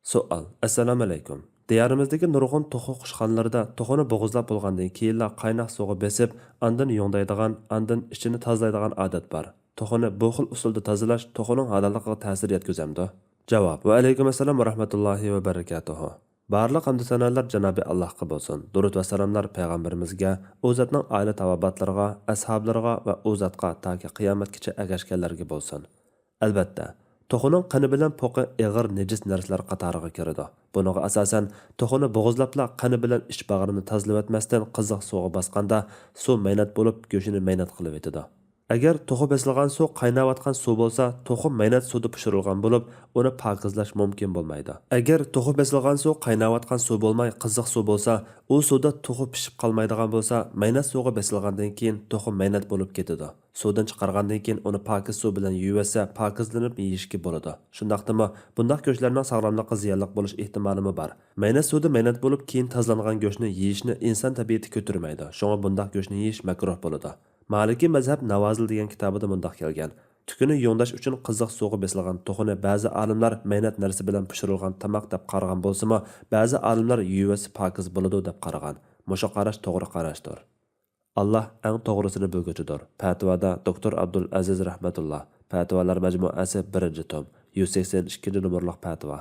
Savol. Assalomu alaykum. Diyarimizdagi nurg'un to'qi qushxonalarida to'qini bo'g'izlab bo'lgandan keyinla qaynoq suvga besib, andin yongdaydigan, andin ichini tozalaydigan odat bor. To'qini bu xil usulda tozalash to'qining halolligiga ta'sir yetkazamdi? Javob. Va alaykum assalom va rahmatullohi va barakatuh. Barliq hamd sanolar Janobi Allohga bo'lsin. Durud va salomlar payg'ambarimizga, u zotning oila tavobatlariga, ashablariga va u zotga toki qiyomatgacha agashganlarga bo'lsin. Albatta, to'qining qani bilan po'qi ig'ir nejis narsalar qatoriga kiradi. Buning asosan to'qini bo'g'izlabla qani bilan ich bag'rini tozalab o'tmasdan qiziq suvga bosganda suv maynat bo'lib go'shini maynat qilib o'tadi. Agar to'qi besilgan suv qaynayotgan suv bo'lsa, to'qi maynat suvda pishirilgan bo'lib, uni pokizlash mumkin bo'lmaydi. Agar to'qi besilgan suv qaynayotgan suv bo'lmay, qiziq suv bo'lsa, u suvda to'qi pishib qolmaydigan bo'lsa, maynat suvga besilgandan keyin to'qi maynat bo'lib ketadi. Suvdan chiqargandan keyin uni pokiz suv bilan yuvasa, pokizlanib yeyishga bo'ladi. Shundaqdimi, bunday go'shtlarning sog'lomlikqa ziyonli bo'lish ehtimoli bor. Maynat suvda maynat bo'lib keyin tozlangan go'shtni yeyishni inson tabiati ko'tarmaydi. Shunga bunday go'shtni yeyish makruh bo'ladi. Maliki mazhab Navozil degan kitobida mundaq kelgan. Tukuni yongdash uchun qiziq suvga besilgan to'qini ba'zi olimlar maynat narsa bilan pishirilgan tomoq deb qaragan bo'lsa-mu, ba'zi olimlar yuvasi pokiz bo'ladi deb qaragan. Mushu qarash to'g'ri qarashdir. Allah eng to'g'risini bilguchidir. Fatvoda Dr. Abdul Aziz rahmatulloh. Fatvolar majmuasi 1-tom, 182 nomerlik fatvo.